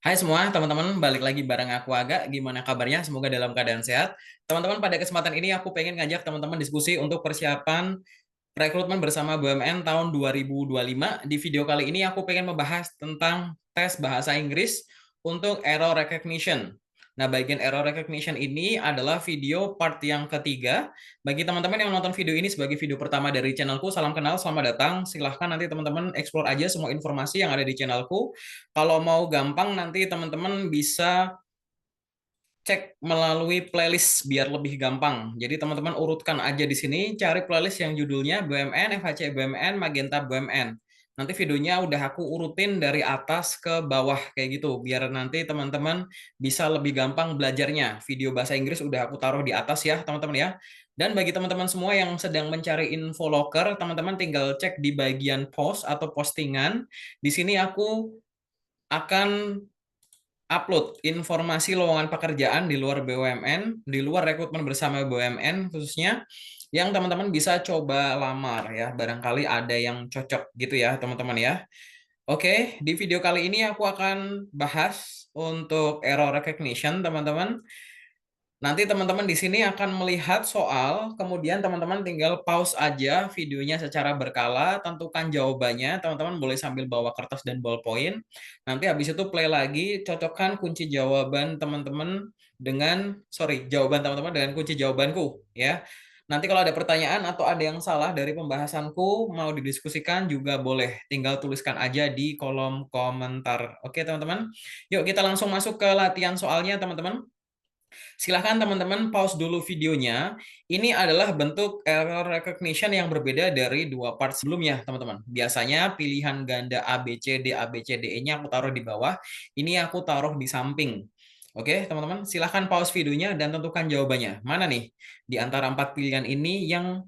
Hai semua teman-teman, balik lagi bareng aku Aga. Gimana kabarnya? Semoga dalam keadaan sehat. Teman-teman, pada kesempatan ini aku pengen ngajak teman-teman diskusi untuk persiapan rekrutmen bersama BUMN tahun 2025. Di video kali ini aku pengen membahas tentang tes bahasa Inggris untuk error recognition. Nah, bagian error recognition ini adalah video part yang ketiga. Bagi teman-teman yang nonton video ini sebagai video pertama dari channelku, salam kenal, selamat datang. Silahkan nanti teman-teman explore aja semua informasi yang ada di channelku. Kalau mau gampang, nanti teman-teman bisa cek melalui playlist biar lebih gampang. Jadi teman-teman urutkan aja di sini, cari playlist yang judulnya BUMN, FHC BUMN, Magenta BUMN. Nanti videonya udah aku urutin dari atas ke bawah kayak gitu, biar nanti teman-teman bisa lebih gampang belajarnya. Video bahasa Inggris udah aku taruh di atas ya, teman-teman ya. Dan bagi teman-teman semua yang sedang mencari info locker, teman-teman tinggal cek di bagian post atau postingan. Di sini aku akan upload informasi lowongan pekerjaan di luar BUMN, di luar rekrutmen bersama BUMN khususnya, yang teman-teman bisa coba lamar ya. Barangkali ada yang cocok gitu ya, teman-teman ya. Oke, di video kali ini aku akan bahas untuk error recognition, teman-teman. Nanti teman-teman di sini akan melihat soal, kemudian teman-teman tinggal pause aja videonya secara berkala, tentukan jawabannya, teman-teman boleh sambil bawa kertas dan ballpoint. Nanti habis itu play lagi, cocokkan kunci jawaban teman-teman dengan, jawaban teman-teman dengan kunci jawabanku, ya. Nanti kalau ada pertanyaan atau ada yang salah dari pembahasanku, mau didiskusikan juga boleh, tinggal tuliskan aja di kolom komentar. Oke, teman-teman. Yuk kita langsung masuk ke latihan soalnya, teman-teman. Silahkan teman-teman pause dulu videonya. Ini adalah bentuk error recognition yang berbeda dari dua part sebelumnya, teman-teman. Biasanya pilihan ganda A, B, C, D, A, B, C, D, E-nya aku taruh di bawah. Ini aku taruh di samping. Oke, teman-teman, silahkan pause videonya dan tentukan jawabannya. Mana nih di antara empat pilihan ini yang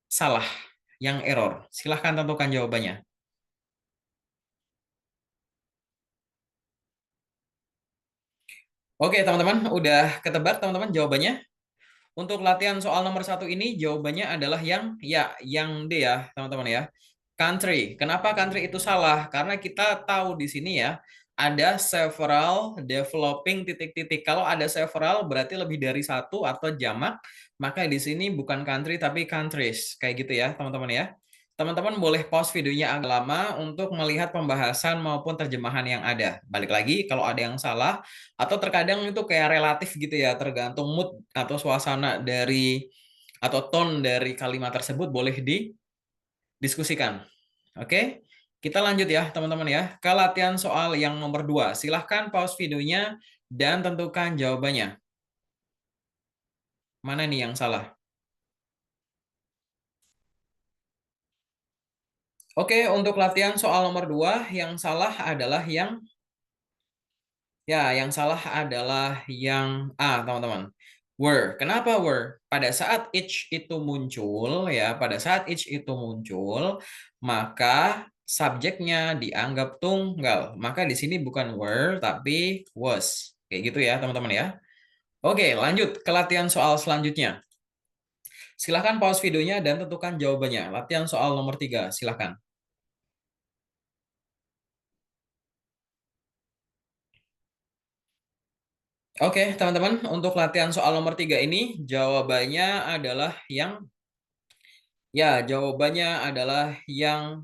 salah, yang error? Silahkan tentukan jawabannya. Oke, teman-teman, udah ketebak teman-teman jawabannya? Untuk latihan soal nomor satu ini jawabannya adalah yang D ya, teman-teman ya. Country. Kenapa country itu salah? Karena kita tahu di sini ya, ada several developing titik-titik. Kalau ada several berarti lebih dari satu atau jamak, maka di sini bukan country tapi countries. Kayak gitu ya, teman-teman ya. Teman-teman boleh pause videonya agak lama untuk melihat pembahasan maupun terjemahan yang ada. Balik lagi, kalau ada yang salah, atau terkadang itu kayak relatif gitu ya, tergantung mood atau suasana dari atau tone dari kalimat tersebut boleh didiskusikan. Oke, kita lanjut ya teman-teman ya ke latihan soal yang nomor 2. Silahkan pause videonya dan tentukan jawabannya. Mana nih yang salah? Oke, untuk latihan soal nomor 2, yang salah adalah yang salah adalah yang A, teman-teman. Were. Kenapa were? Pada saat each itu muncul, ya, pada saat each itu muncul, maka subjeknya dianggap tunggal. Maka di sini bukan were, tapi was. Kayak gitu ya, teman-teman ya. Oke, lanjut ke latihan soal selanjutnya. Silahkan pause videonya dan tentukan jawabannya. Latihan soal nomor 3, silahkan. Oke, teman-teman, untuk latihan soal nomor 3 ini, jawabannya adalah jawabannya adalah yang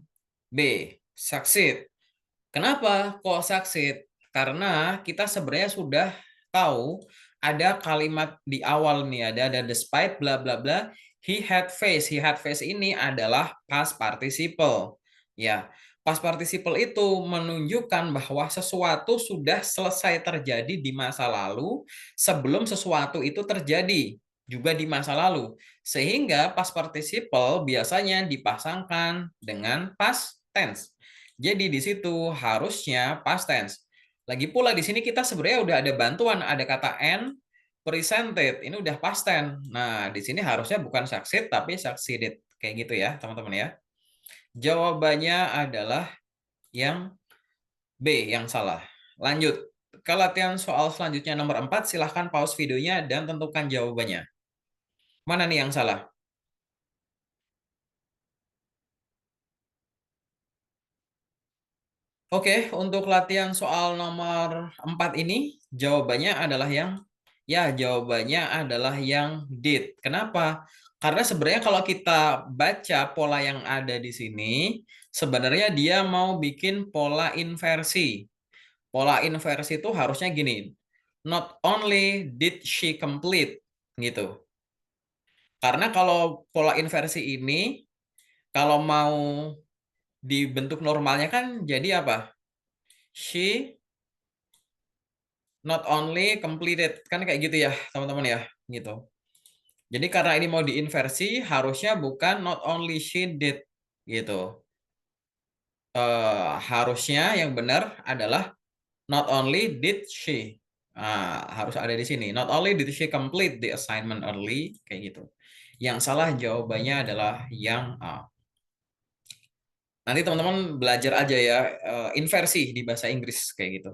B, succeed. Kenapa kok succeed? Karena kita sebenarnya sudah tahu ada kalimat di awal nih, ada despite bla bla bla, he had face. He had face ini adalah past participle. Ya, past participle itu menunjukkan bahwa sesuatu sudah selesai terjadi di masa lalu sebelum sesuatu itu terjadi juga di masa lalu. Sehingga past participle biasanya dipasangkan dengan past tense. Jadi di situ harusnya past tense. Lagi pula di sini kita sebenarnya udah ada bantuan, ada kata and presented. Ini udah past tense. Nah, di sini harusnya bukan succeed tapi succeeded. Kayak gitu ya, teman-teman ya. Jawabannya adalah yang B, yang salah. Lanjut. Ke latihan soal selanjutnya nomor 4, silahkan pause videonya dan tentukan jawabannya. Mana nih yang salah? Oke, untuk latihan soal nomor 4 ini, jawabannya adalah jawabannya adalah yang did. Kenapa? Karena sebenarnya kalau kita baca pola yang ada di sini, sebenarnya dia mau bikin pola inversi. Pola inversi itu harusnya gini, not only did she complete, gitu. Karena kalau pola inversi ini, kalau mau dibentuk normalnya kan jadi apa? She not only completed, kan kayak gitu ya teman-teman ya, gitu. Jadi karena ini mau diinversi, harusnya bukan not only she did, gitu. Harusnya yang benar adalah not only did she. Harus ada di sini. Not only did she complete the assignment early, kayak gitu. Yang salah jawabannya adalah yang A. Nanti teman-teman belajar aja ya, inversi di bahasa Inggris kayak gitu.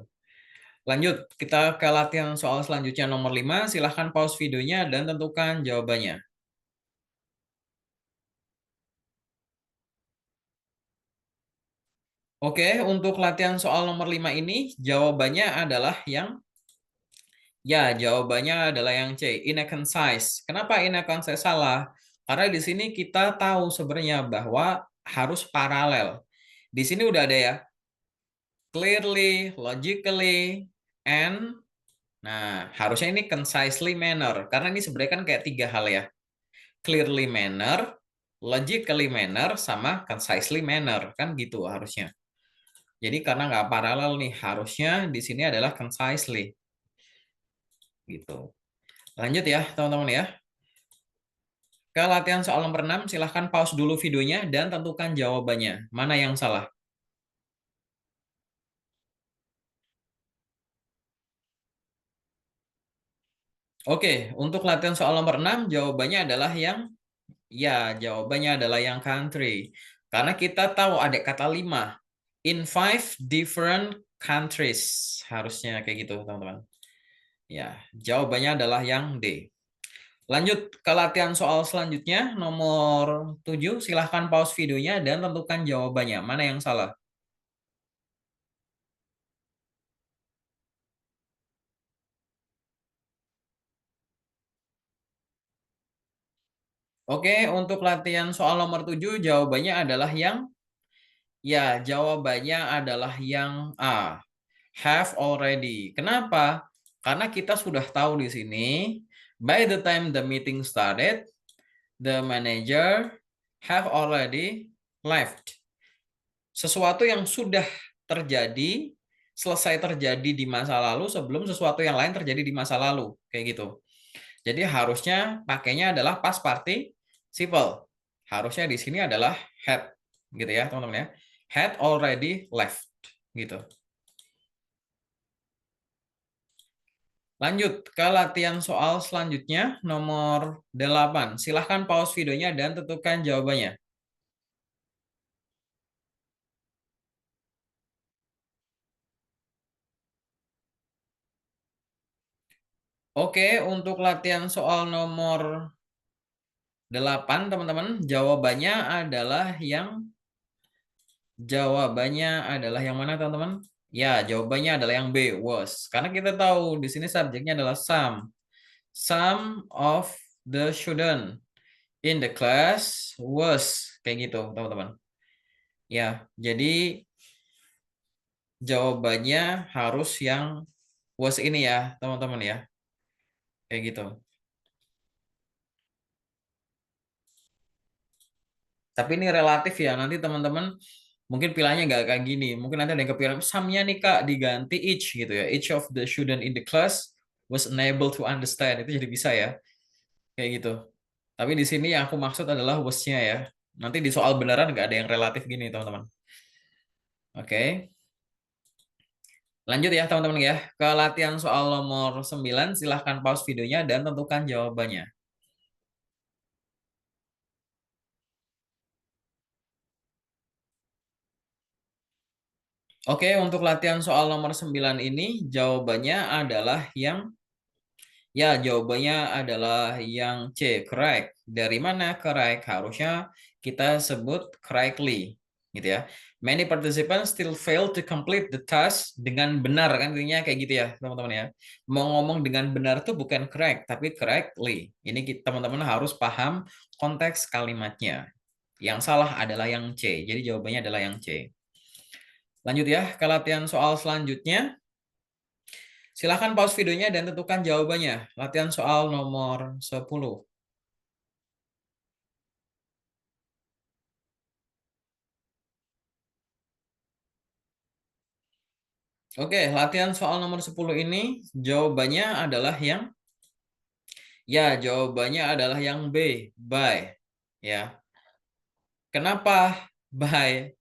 Lanjut, kita ke latihan soal selanjutnya nomor 5. Silahkan pause videonya dan tentukan jawabannya. Oke, untuk latihan soal nomor 5 ini, jawabannya adalah jawabannya adalah yang C, in a concise. Kenapa in a concise salah? Karena di sini kita tahu sebenarnya bahwa harus paralel. Di sini udah ada ya, clearly, logically, and harusnya ini concisely manner. Karena ini sebenarnya kan kayak tiga hal ya. Clearly manner, logically manner, sama concisely manner. Kan gitu harusnya. Jadi karena nggak paralel nih, harusnya di sini adalah concisely. Gitu. Lanjut ya, teman-teman ya. Ke latihan soal nomor 6, silahkan pause dulu videonya dan tentukan jawabannya. Mana yang salah? Oke, untuk latihan soal nomor 6, jawabannya adalah yang country. Karena kita tahu ada kata 5. In 5 different countries. Harusnya kayak gitu, teman-teman. Ya, jawabannya adalah yang D. Lanjut ke latihan soal selanjutnya, nomor 7. Silahkan pause videonya dan tentukan jawabannya. Mana yang salah? Oke, untuk latihan soal nomor 7, jawabannya adalah yang A. Have already. Kenapa? Karena kita sudah tahu di sini, by the time the meeting started, the manager have already left. Sesuatu yang sudah terjadi, selesai terjadi di masa lalu sebelum sesuatu yang lain terjadi di masa lalu, kayak gitu. Jadi harusnya pakainya adalah past participle. Harusnya di sini adalah had, gitu ya teman-teman ya. Had already left, gitu. Lanjut ke latihan soal selanjutnya, nomor 8. Silahkan pause videonya dan tentukan jawabannya. Oke, untuk latihan soal nomor 8, teman-teman, jawabannya adalah yang mana, teman-teman? Ya, jawabannya adalah yang B, was. Karena kita tahu di sini subjeknya adalah some. Some of the student in the class was. Kayak gitu, teman-teman. Ya, jadi jawabannya harus yang was ini ya, teman-teman ya. Kayak gitu. Tapi ini relatif ya, nanti teman-teman mungkin pilihannya nggak kayak gini. Mungkin nanti ada yang kepikiran, some-nya nih Kak diganti each gitu ya. Each of the student in the class was unable to understand. Itu jadi bisa ya. Kayak gitu. Tapi di sini yang aku maksud adalah was-nya ya. Nanti di soal beneran nggak ada yang relatif gini, teman-teman. Oke. Lanjut ya, teman-teman ya. Ke latihan soal nomor 9, silahkan pause videonya dan tentukan jawabannya. Oke, untuk latihan soal nomor 9 ini, jawabannya adalah yang C, correct. Dari mana correct? Harusnya kita sebut correctly. gitu ya. Many participants still fail to complete the task dengan benar kan intinya kayak gitu ya teman-teman ya. Mau ngomong dengan benar tuh bukan correct tapi correctly. Ini teman-teman harus paham konteks kalimatnya. Yang salah adalah yang C. Jadi jawabannya adalah yang C. Lanjut ya ke latihan soal selanjutnya. Silahkan pause videonya dan tentukan jawabannya. Latihan soal nomor 10. Oke, latihan soal nomor 10 ini jawabannya adalah yang ya, jawabannya adalah yang B, by. Ya. Kenapa by?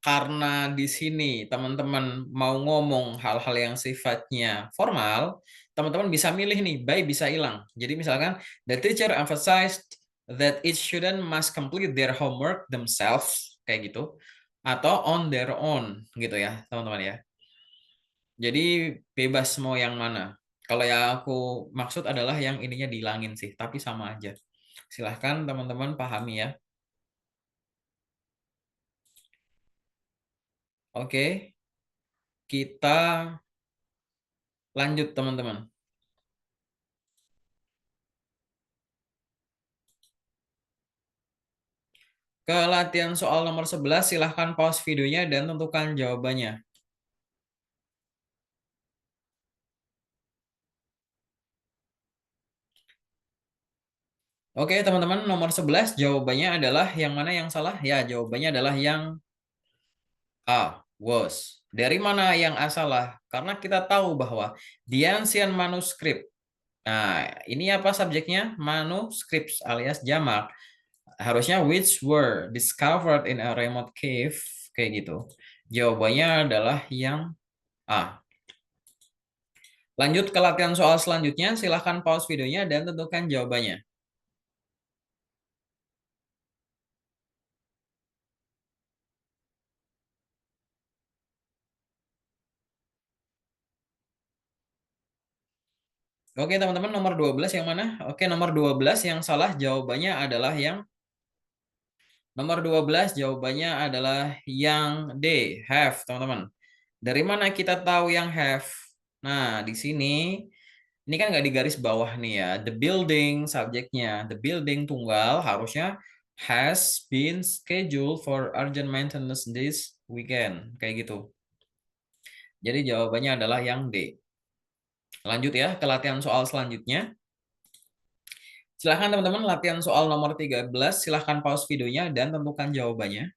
Karena di sini teman-teman mau ngomong hal-hal yang sifatnya formal, teman-teman bisa milih nih, by bisa hilang. Jadi misalkan the teacher emphasized that each student must complete their homework themselves kayak gitu atau on their own gitu ya, teman-teman ya. Jadi bebas mau yang mana. Kalau yang aku maksud adalah yang ininya dihilangin sih, tapi sama aja. Silahkan teman-teman pahami ya. Oke, kita lanjut teman-teman. Ke latihan soal nomor 11, silahkan pause videonya dan tentukan jawabannya. Oke teman-teman, nomor 11 jawabannya adalah yang mana yang salah? Ya, jawabannya adalah yang A, was. Dari mana yang A salah? Karena kita tahu bahwa the ancient manuscript. Nah, ini apa subjeknya? Manuscripts alias jamak. Harusnya which were discovered in a remote cave. Kayak gitu. Jawabannya adalah yang A. Lanjut ke latihan soal selanjutnya. Silahkan pause videonya dan tentukan jawabannya. Oke teman-teman, nomor 12 yang mana? Oke, nomor 12 yang salah jawabannya adalah yang nomor 12 jawabannya adalah yang D, have, teman-teman. Dari mana kita tahu yang have? Nah, di sini ini kan nggak di garis bawah nih ya. The building subjeknya, the building tunggal harusnya has been scheduled for urgent maintenance this weekend. Kayak gitu. Jadi jawabannya adalah yang D. Lanjut ya ke latihan soal selanjutnya. Silahkan teman-teman latihan soal nomor 13. Silahkan pause videonya dan tentukan jawabannya.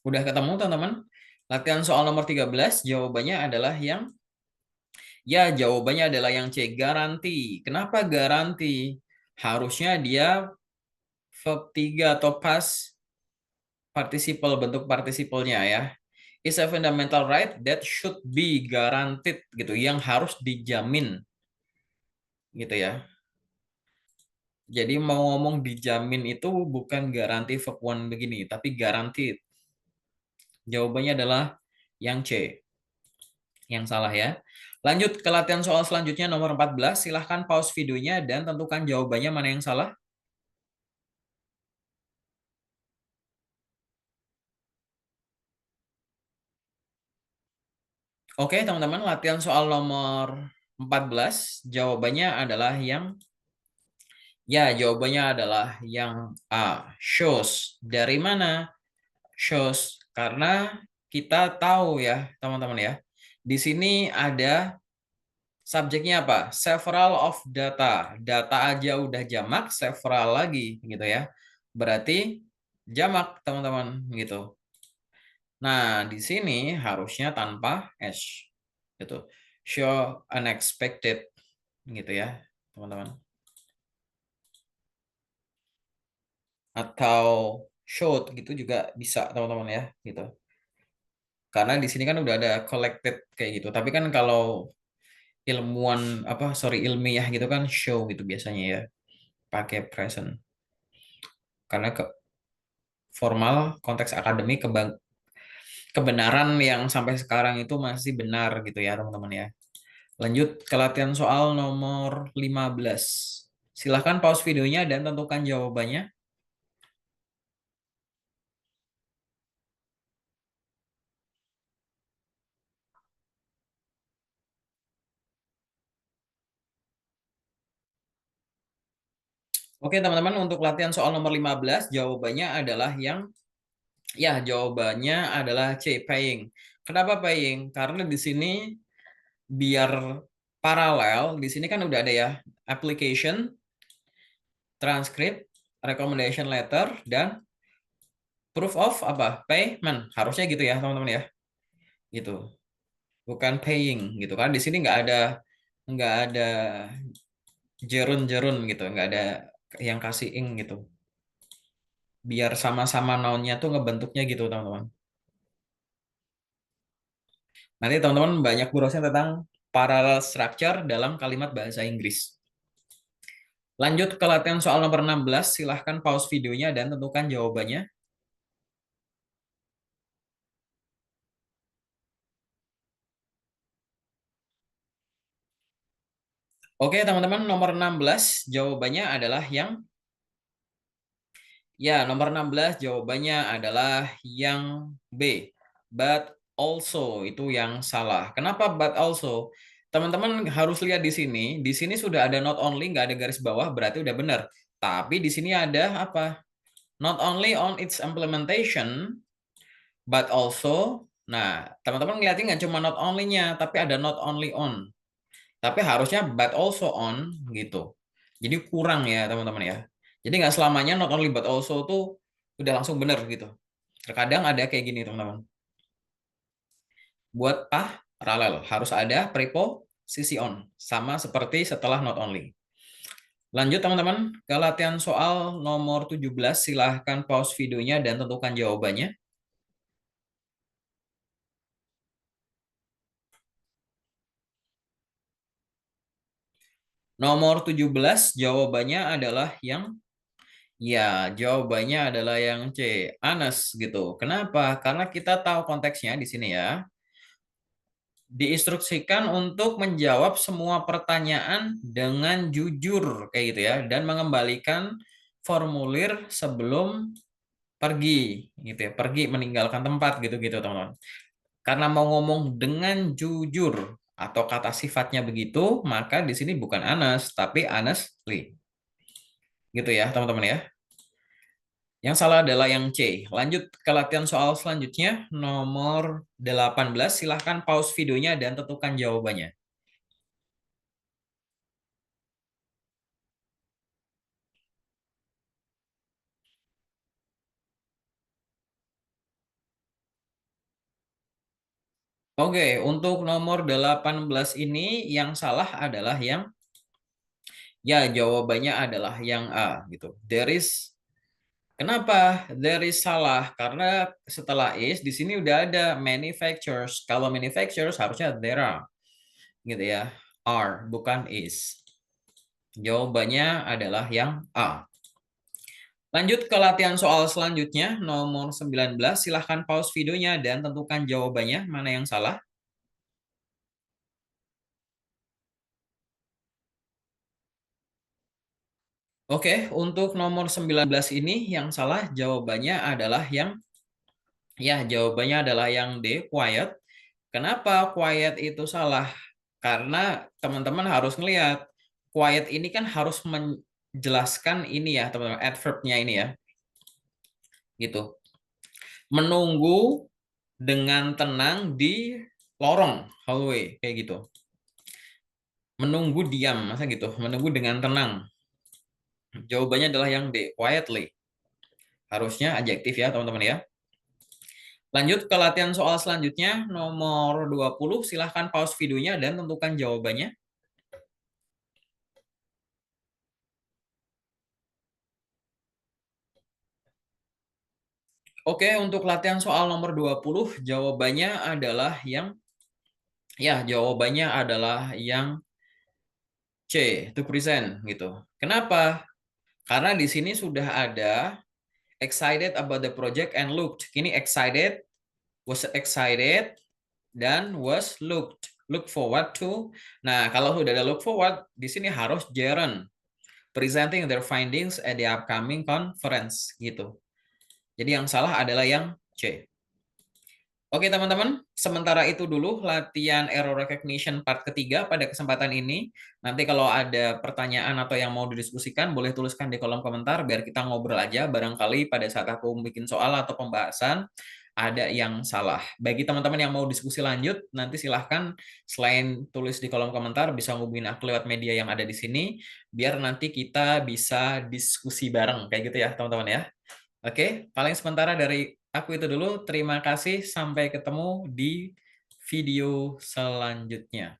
Udah ketemu teman-teman? Latihan soal nomor 13 jawabannya adalah yang ya, jawabannya adalah yang C, garanti. Kenapa garanti? Harusnya dia verb 3 atau past participle, bentuk partisipalnya ya. Is a fundamental right that should be guaranteed gitu, yang harus dijamin gitu ya. Jadi mau ngomong dijamin itu bukan garansi verb one begini, tapi guaranteed. Jawabannya adalah yang C, yang salah ya. Lanjut ke latihan soal selanjutnya nomor 14. Silahkan pause videonya dan tentukan jawabannya mana yang salah. Oke teman-teman, latihan soal nomor 14. Jawabannya adalah yang ya, jawabannya adalah yang A, shows. Dari mana? Shows. Karena kita tahu ya teman-teman ya. Di sini ada subjeknya apa? Several of data. Data aja udah jamak, several lagi gitu ya. Berarti jamak teman-teman gitu. Nah, di sini harusnya tanpa S gitu. Show unexpected gitu ya, teman-teman. Atau showed gitu juga bisa teman-teman ya gitu. Karena di sini kan udah ada collected kayak gitu. Tapi kan kalau ilmuwan apa sorry ilmiah gitu kan show gitu biasanya ya pakai present. Karena ke formal konteks akademik kebenaran yang sampai sekarang itu masih benar gitu ya teman-teman ya. Lanjut ke latihan soal nomor 15. Silahkan pause videonya dan tentukan jawabannya. Oke, teman-teman, untuk latihan soal nomor 15, jawabannya adalah jawabannya adalah C, paying. Kenapa paying? Karena di sini biar paralel, di sini kan udah ada ya, application, transcript, recommendation letter, dan proof of apa? Payment. Harusnya gitu ya, teman-teman ya. Gitu. Bukan paying gitu kan. Di sini nggak ada jerun-jerun gitu, nggak ada yang kasih ing gitu. Biar sama-sama noun-nya tuh ngebentuknya gitu, teman-teman. Nanti teman-teman banyak browsing tentang parallel structure dalam kalimat bahasa Inggris. Lanjut ke latihan soal nomor 16, silahkan pause videonya dan tentukan jawabannya. Oke, teman-teman, nomor 16 jawabannya adalah nomor 16 jawabannya adalah yang B. But also itu yang salah. Kenapa but also? Teman-teman harus lihat di sini. Di sini sudah ada not only, nggak ada garis bawah, berarti udah benar. Tapi di sini ada apa? Not only on its implementation, but also. Nah, teman-teman ngeliatin nggak cuma not only-nya, tapi ada not only on. Tapi harusnya but also on gitu. Jadi kurang ya teman-teman ya. Jadi nggak selamanya not only but also tuh udah langsung bener gitu. Terkadang ada kayak gini teman-teman. Buat paralel harus ada preposisi on sama seperti setelah not only. Lanjut teman-teman ke latihan soal nomor 17. Silahkan pause videonya dan tentukan jawabannya. Nomor 17 jawabannya adalah jawabannya adalah yang C, Anas gitu. Kenapa? Karena kita tahu konteksnya di sini ya. Diinstruksikan untuk menjawab semua pertanyaan dengan jujur kayak gitu ya dan mengembalikan formulir sebelum pergi gitu ya. Pergi meninggalkan tempat gitu-gitu, teman-teman. Karena mau ngomong dengan jujur atau kata sifatnya begitu, maka di sini bukan Anas tapi honestly. Gitu ya, teman-teman ya. Yang salah adalah yang C. Lanjut ke latihan soal selanjutnya, nomor 18. Silahkan pause videonya dan tentukan jawabannya. Oke, untuk nomor 18 ini yang salah adalah jawabannya adalah yang A gitu. Kenapa there is salah? Karena setelah is di sini udah ada manufacturers. Kalau manufacturers harusnya there are gitu ya. Are bukan is. Jawabannya adalah yang A. Lanjut ke latihan soal selanjutnya, nomor 19. Silahkan pause videonya dan tentukan jawabannya, mana yang salah. Oke, untuk nomor 19 ini yang salah jawabannya adalah jawabannya adalah yang D, quiet. Kenapa quiet itu salah? Karena teman-teman harus ngelihat quiet ini kan harus menjelaskan ini ya, teman-teman, adverbnya ini ya. Gitu. Menunggu dengan tenang di lorong hallway kayak gitu. Menunggu diam, masa gitu? Menunggu dengan tenang. Jawabannya adalah yang D, quietly. Harusnya adjektif ya, teman-teman ya. Lanjut ke latihan soal selanjutnya, nomor 20. Silahkan pause videonya dan tentukan jawabannya. Oke, untuk latihan soal nomor 20, jawabannya adalah jawabannya adalah yang C, to present gitu. Kenapa? Karena di sini sudah ada excited about the project and looked. Ini excited, was excited, dan was looked. look forward to. Nah, kalau sudah ada look forward, di sini harus gerund, presenting their findings at the upcoming conference gitu. Jadi yang salah adalah yang C. Oke teman-teman, sementara itu dulu latihan error recognition part ketiga pada kesempatan ini. Nanti kalau ada pertanyaan atau yang mau didiskusikan, boleh tuliskan di kolom komentar biar kita ngobrol aja. Barangkali pada saat aku bikin soal atau pembahasan, ada yang salah. Bagi teman-teman yang mau diskusi lanjut, nanti silahkan selain tulis di kolom komentar, bisa ngubungin aku lewat media yang ada di sini, biar nanti kita bisa diskusi bareng, kayak gitu ya teman-teman ya. Oke, paling sementara dari aku itu dulu. Terima kasih, sampai ketemu di video selanjutnya.